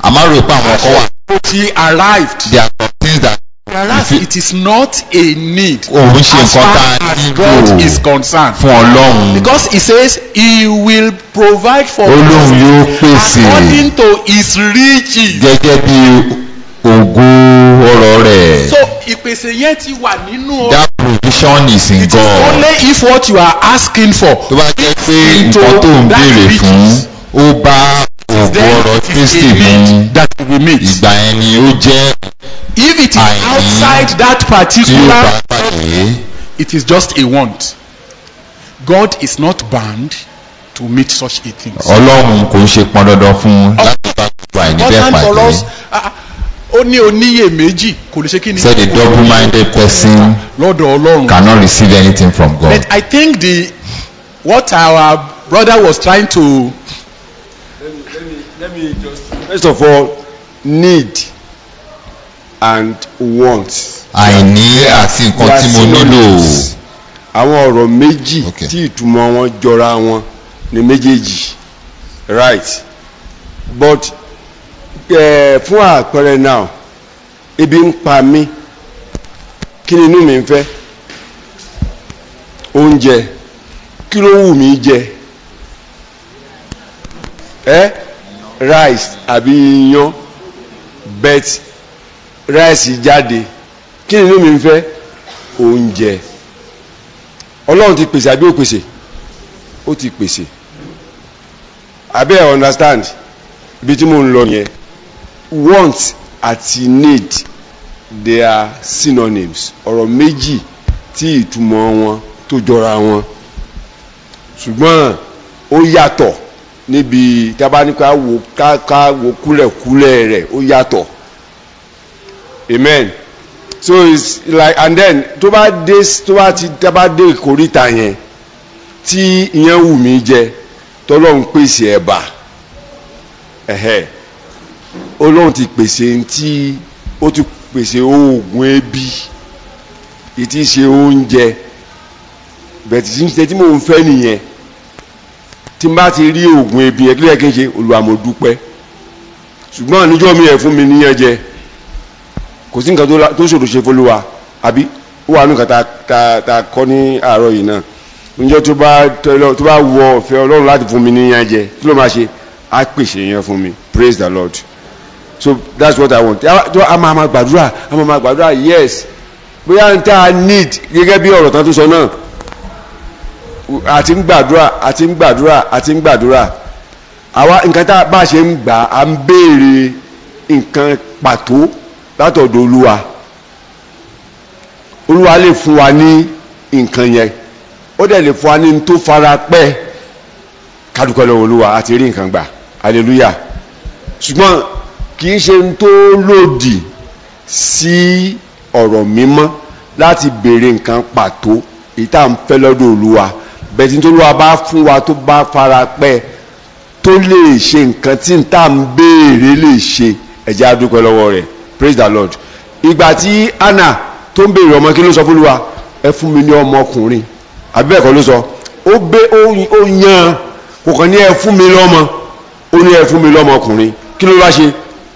A máa rò pé àwọn kan wà. She arrived. There are some things that. It is not a need. Òun ṣe nǹkan tá a nílò. God is concerned. Fún Ọlọ́run. Because he says he will provide for us. Olóhùn yóò pèsè. According to his riches. Gẹ́gẹ́ bí ògo ọrọ̀ rẹ̀. So ìpèsè yẹn ti wà nínú. That provision is in God. It is only if what you are asking for. Tó bá jẹ́ pé nǹkan tó ń béèrè fún ó bá ògo ọrọ̀ Kristi mu. That we meet. Ìgbà yẹn ni ó jẹ́. If it is outside that particular, it is just a want. God is not bound to meet such a thing. Ọlọ́run kò ń ṣe pọn dandan fún láti bá gbogbo àìníbẹ̀ pàdé. Ó ní oníyèméjì kò lè ṣe kí ni. Said a double-minded person lọ́dọ̀ Ọlọ́run cannot receive anything from God. But I think what our brother was trying to. Let me just first of all need and want. Àìní àti nǹkan tí mo nílò. Àwọn ọ̀rọ̀ méjì tí ìtumọ̀ wọn jọra wọn ni méjèèjì right but fún àpẹẹrẹ now ebi ń pa mí kí ni inú mi ń fẹ́ oúnjẹ kí ló wù mí jẹ rice àbí iyán bet rice jáde kí ni inú mi ń fẹ́ oúnjẹ Ọlọ́run ti pèsè àbí ó pèsè ó ti pèsè abẹ́ understand ibi tí mo ń lọ yẹn want àti need they are synonyms ọ̀rọ̀ méjì tí ìtumọ̀ wọn tó jọra wọn ṣùgbọ́n ó yàtọ̀ níbi tabaníkà wo kúlẹ̀kúlẹ̀ rẹ̀ ó yàtọ̀ amen. So it's like and then tó bá dé ìkórìtà yẹn tí ìyẹn wù mí jẹ tọ́lọ́run pèsè ẹ̀bà Ọlọ́run ti pèsè tí ó ti pèsè oògùn ebi ìtí ṣe oúnjẹ bẹ̀tì tí mò ń fẹ́ nìyẹn tí n bá ti rí oògùn ebi yẹn kílẹ̀ kí n ṣe Olúwa mo dúpẹ́ ṣùgbọ́n níjọ́ mi ẹ̀ fún mi níyẹn jẹ kò sí nǹkan tó ṣòro ṣe fÓlúwa àbí ó wà nǹkan ta kọ́ ní àárọ̀ yìí náà níjọ́ tó bá wọ ọ̀fẹ́ Ọlọ́run láti fún mi níyẹn jẹ kí ló máa ṣe á pèsè yẹn fún mi praise the Lord. So that's what I want. A máa gbàdúrà yes bóyá n ta need gẹ́gẹ́ bí ọ̀rọ̀ tán tó sọ náà àti ń gbàdúrà àwa nǹkan tá bá ṣe ń gbà á ń béèrè nǹkan pàtó látọ̀dọ̀ Olúwa lè fún wa ní nǹkan yẹn ó dẹ̀ lè fún wa ní tó fara pẹ́ kádùkọ́ lọ́wọ́ Olúwa àti rí nǹkan gbà hallelujah ṣùgbọ́n kì í ṣe ń tó lòdì sí ọ̀rọ̀ mímọ́ láti béèrè nǹkan pàtó èyí tá à ń fẹ́ lọ́dọ̀ Olúwa bẹ́ẹ̀ tí Olúwa bá fún wa tó bá fara pẹ́ tó lè ṣe nǹkan tí n tá ń béèrè lè ṣe ẹ jẹ́ á dúpẹ́ lọ́wọ́ rẹ̀ praise the Lord. Ìgbà tí Anna tó ń béèrè ọmọ kí ló sọ fún Olúwa ẹ fún mi ní ọmọkùnrin àbí bẹ́ẹ̀ kọ́ ló sọ ó yan kò kàn ní ẹ fún mi lọ́mọ ó ní ẹ fún mi lọ́mọkùnrin kí ló wá ṣe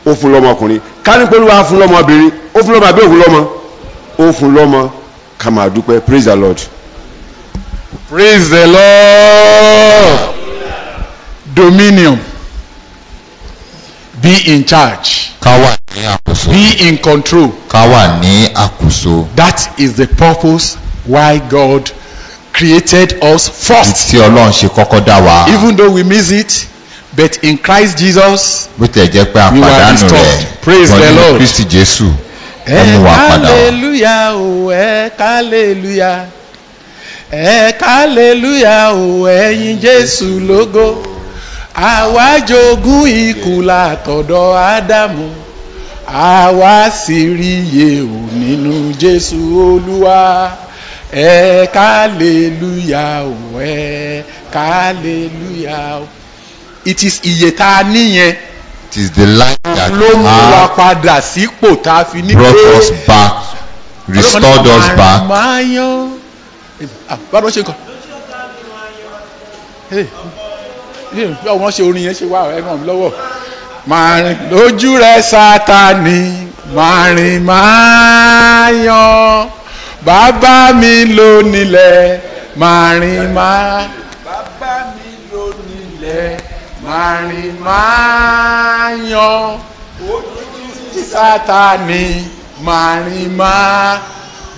ó fún lọ́mọkùnrin ká ní pé Olúwa fún lọ́mọbìnrin ó fún lọ́mọ àbí ó fún lọ́mọ ó fún lọ́mọ ká máa dúpẹ́ praise the Lord. Praise the Lord. Dominion. Be in charge. ká wà ní àkóso. Be in control. ká wà ní àkóso. That is the purpose why God created us first. tí Ọlọ́run ṣe kọ́kọ́ dá wa. Even though we miss it, but in Christ Jesus, bó tilẹ̀ jẹ́ pé we were àpàdánù restored. rẹ̀ Praise the Lord. Kristi Jésù ó mú wa padà wá. Hallelujah, oh, hallelujah. Hallelujah, oh, ẹ̀yin Jésù lógo. Àwa jogún ikú látọ̀dọ̀ Ádámù. Àwa sì rí iye o nínú Jésù Olúwa. Hallelujah, oh, hallelujah. It is iye tá a níyẹn. It is the life that Ló mú wa has padà sípò tá a fi ní brought us back, restored us back. Báwo ṣe kọ? Bí wọ́n ṣe orin yẹn ṣe wá ẹ̀ ràn mí lọ́wọ́. Máa rìn lójú rẹ̀ Sátánì, máa rìn máa yan. Bàbá mi ló nílẹ̀, máa rìn máa. Bàbá mi ló nílẹ̀, máa rìn máa yan. Ojú Sátánì, máa rìn máa.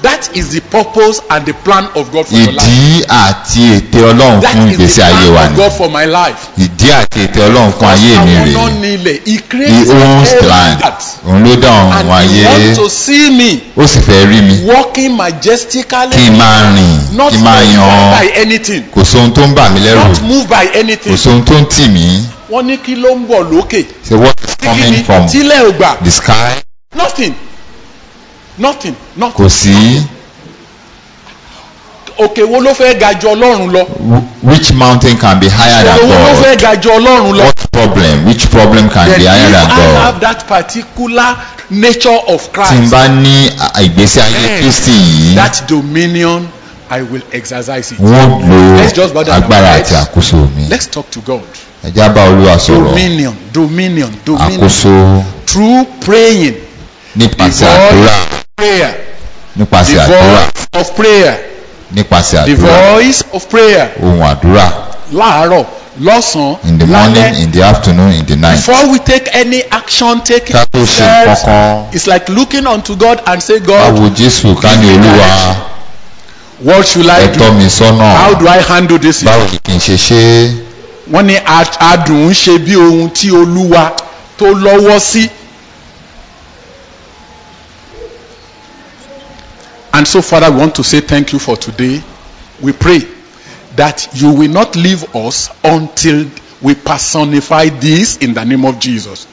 That is the purpose and the plan of God for your life. Ìdí àti ète Ọlọ́run fún ìgbésí ayé wa That is the plan of ni. God for my life. Ìdí àti ète Ọlọ́run fún ayé mi Àwọn rèé. náà nílẹ̀. He He created owns the land. that. Òun ló dá ọ̀run And ayé. he wants to see me Ó sì fẹ́ rí mi. walking majestically. Kí n máa rìn, Not kí n máa moved yan. by anything. Kò sóhun tó ń bà mí lẹ́rù. Not moved by Kò anything. sóhun tó ń tì mí. Wọ́n ní kí ló ń bọ̀ lókè. So what is coming from Tílẹ̀ ò gbà. the sky? Nothing. Nothing. Nothing. Kò sí. Òkè wo ló fẹ́ ga ju Ọlọ́run lọ? Which mountain can be higher than Òkè wo ló fẹ́ God? ga ju Ọlọ́run lọ? What problem? Which problem can Then be if higher than I have God? that particular nature of Tí n Christ, bá ní ìgbésí ayé Kristi yìí, that dominion, I will exercise it. wọ́n Let's just lo bow down our agbára heads. àti àkóso mi. Let's talk to God. Ẹ já bá Olúwa sọ̀rọ̀. Dominion, dominion, dominion. Àkóso Through praying, the nípasẹ̀ àdúrà. voice of prayer, Nípasẹ̀ the àdúrà. voice of prayer, Nípasẹ̀ the àdúrà. voice of prayer. Ohun àdúrà. Láàárọ̀, lọ́sàn-án, In the morning, lálẹ́. in the afternoon, in the night. Before we take any action, taking Ká tó ṣe steps, kankan. it's like looking unto God and say, Ká God, wo Jésù ká ní Olúwa. what should I Ẹ tọ́ do? mi sọ́nà. How do I handle this? Báwo ni kí n ṣe ṣe é? Wọ́n ní adùn ń ṣe bí ohun tí Olúwa tó lọ́wọ́ sí. And so, Father, we want to say thank you for today. We pray that you will not leave us until we personify this in the name of Jesus.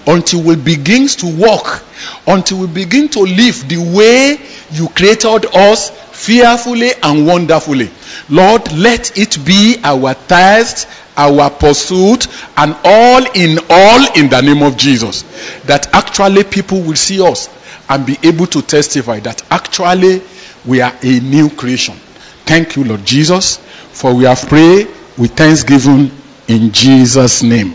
Until we begin to walk, until we begin to live the way you created us fearfully and wonderfully. Lord, let it be our thirst, our pursuit, and all in the name of Jesus. That actually people will see us and be able to testify that actually we are a new creation. Thank you, Lord Jesus, for we have prayed with thanksgiving in Jesus' name.